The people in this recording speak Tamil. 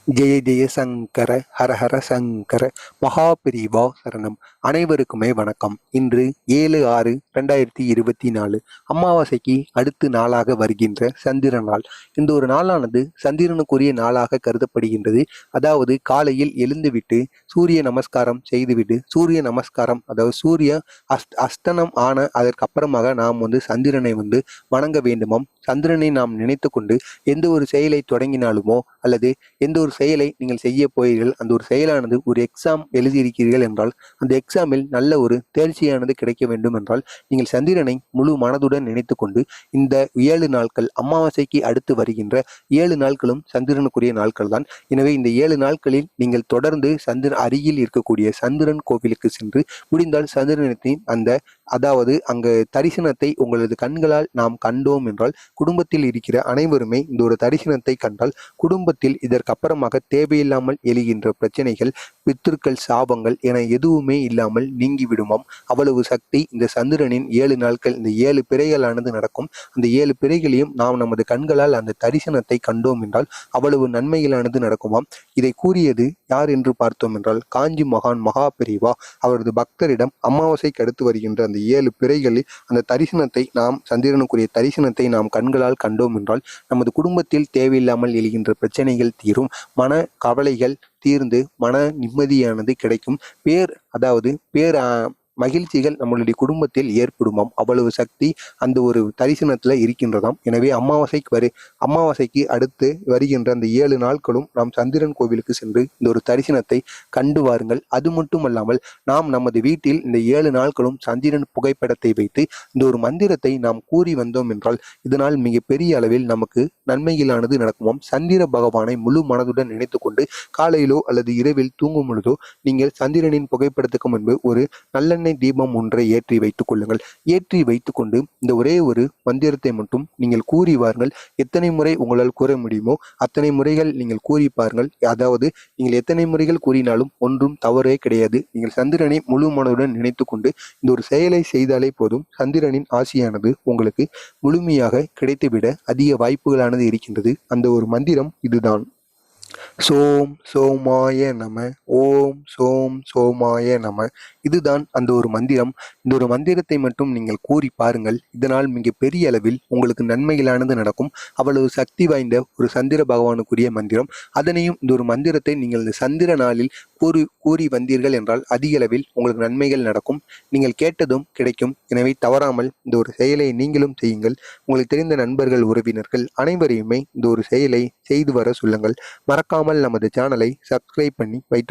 ஜெய ஜெய சங்கர ஹர ஹர சங்கர மகாபிரிவா சரணம். அனைவருக்குமே வணக்கம். இன்று 7/6/2024 அமாவாசைக்கு அடுத்த நாளாக வருகின்ற சந்திர நாள். இந்த ஒரு நாளானது சந்திரனுக்குரிய நாளாக கருதப்படுகின்றது. அதாவது காலையில் எழுந்துவிட்டு சூரிய நமஸ்காரம் செய்துவிட்டு அதாவது சூரிய அஸ்தனம் ஆன அதற்கு அப்புறமாக நாம் சந்திரனை வணங்க வேண்டுமாம். சந்திரனை நாம் நினைத்து கொண்டு எந்த ஒரு செயலை தொடங்கினாலுமோ அல்லது எந்த ஒரு செயலை நீங்கள் செய்ய போகிறீர்கள், அந்த ஒரு செயலானது ஒரு எக்ஸாம் எழுதியிருக்கிறீர்கள் என்றால் அந்த எக்ஸாமில் நல்ல ஒரு தேர்ச்சியானது கிடைக்க வேண்டும் என்றால் நீங்கள் சந்திரனை முழு மனதுடன் நினைத்து கொண்டு இந்த 7 நாட்கள் அமாவாசைக்கு அடுத்து வருகின்ற 7 நாட்களும் சந்திரனுக்குரிய நாட்கள் தான். எனவே இந்த 7 நாட்களில் நீங்கள் தொடர்ந்து சந்திரன் அருகில் இருக்கக்கூடிய சந்திரன் கோவிலுக்கு சென்று முடிந்தால் சந்திரனத்தின் அதாவது அங்கு தரிசனத்தை உங்களது கண்களால் நாம் கண்டோம் என்றால் குடும்பத்தில் இருக்கிற அனைவருமே இந்த ஒரு தரிசனத்தை கண்டால் குடும்பத்தில் இதற்கு அப்புறமாக தேவையில்லாமல் எழுகின்ற பிரச்சனைகள், பித்திருக்கள், சாபங்கள் என எதுவுமே இல்லாமல் நீங்கிவிடுமாம். அவ்வளவு சக்தி இந்த சந்திரனின் 7 நாட்கள், இந்த 7 பிறைகளானது நடக்கும். அந்த 7 பிறைகளையும் நாம் நமது கண்களால் அந்த தரிசனத்தை கண்டோம் என்றால் அவ்வளவு நன்மைகளானது நடக்குமாம். இதை கூறியது யார் என்று பார்த்தோம் என்றால் காஞ்சி மகான் மகாபிரிவா அவரது பக்தரிடம் அமாவாசைக்கு அடுத்து வருகின்ற அந்த 7 பிறைகளில் அந்த தரிசனத்தை நாம் சந்திரனுக்குரிய தரிசனத்தை நாம் கண்களால் கண்டோம் என்றால் நமது குடும்பத்தில் தேவையில்லாமல் எழுகின்ற பிரச்சனைகள் தீரும், மன கவலைகள் தீர்ந்து மன நிம்மதியானது கிடைக்கும், பேர் மகிழ்ச்சிகள் நம்மளுடைய குடும்பத்தில் ஏற்படுமாம். அவ்வளவு சக்தி அந்த ஒரு தரிசனத்துல இருக்கின்றதாம். எனவே அமாவாசைக்கு அடுத்து வருகின்ற அந்த 7 நாட்களும் நாம் சந்திரன் கோவிலுக்கு சென்று இந்த ஒரு தரிசனத்தை கண்டு வாருங்கள். அது மட்டுமல்லாமல் நாம் நமது வீட்டில் இந்த 7 நாட்களும் சந்திரன் புகைப்படத்தை வைத்து இந்த ஒரு மந்திரத்தை நாம் கூறி வந்தோம் என்றால் இதனால் மிக பெரிய அளவில் நமக்கு நன்மைகளானது நடக்குமாம். சந்திர பகவானை முழு மனதுடன் நினைத்து கொண்டு காலையிலோ அல்லது இரவில் தூங்கும் பொழுதோ நீங்கள் சந்திரனின் புகைப்படத்துக்கு முன்பு ஒரு நல்லெண்ணெய் தீபம் ஒன்றை ஏற்றி வைத்துக் கொள்ளுங்கள். ஏற்றி வைத்துக்கொண்டு இந்த ஒரே ஒரு மந்திரத்தை மட்டும் நீங்கள் கூறி வாருங்கள். எத்தனை முறை உங்களால் கூற முடியுமோ அத்தனை முறைகள் நீங்கள் கூறி பாருங்கள். அதாவது நீங்கள் எத்தனை முறைகள் கூறினாலும் ஒன்றும் தவறே கிடையாது. நீங்கள் சந்திரனை முழு மனதுடன் நினைத்து கொண்டு இந்த ஒரு செயலை செய்தாலே போதும். சந்திரனின் ஆசியானது உங்களுக்கு முழுமையாக கிடைத்துவிட அதிக வாய்ப்புகளானது இருக்கின்றது. அந்த ஒரு மந்திரம் இதுதான். சோம் சோமாய நம, ஓம் சோம் சோமாய நம. இதுதான் அந்த ஒரு மந்திரம். இந்த ஒரு மந்திரத்தை மட்டும் நீங்கள் கூறி பாருங்கள். இதனால் மிக பெரிய அளவில் உங்களுக்கு நன்மைகளானது நடக்கும். அவ்வளவு சக்தி வாய்ந்த ஒரு சந்திர பகவானுக்குரிய மந்திரம். அதனையும் இந்த ஒரு மந்திரத்தை நீங்கள் இந்த சந்திர நாளில் கூறி வந்தீர்கள் என்றால் அதிக அளவில் உங்களுக்கு நன்மைகள் நடக்கும். நீங்கள் கேட்டதும் கிடைக்கும். எனவே தவறாமல் இந்த ஒரு செயலை நீங்களும் செய்யுங்கள். உங்களுக்கு தெரிந்த நண்பர்கள், உறவினர்கள் அனைவரையுமே இந்த ஒரு செயலை செய்து வர சொல்லுங்கள். மறக்காமல் நமது சேனலை சப்ஸ்கிரைப் பண்ணி வைத்து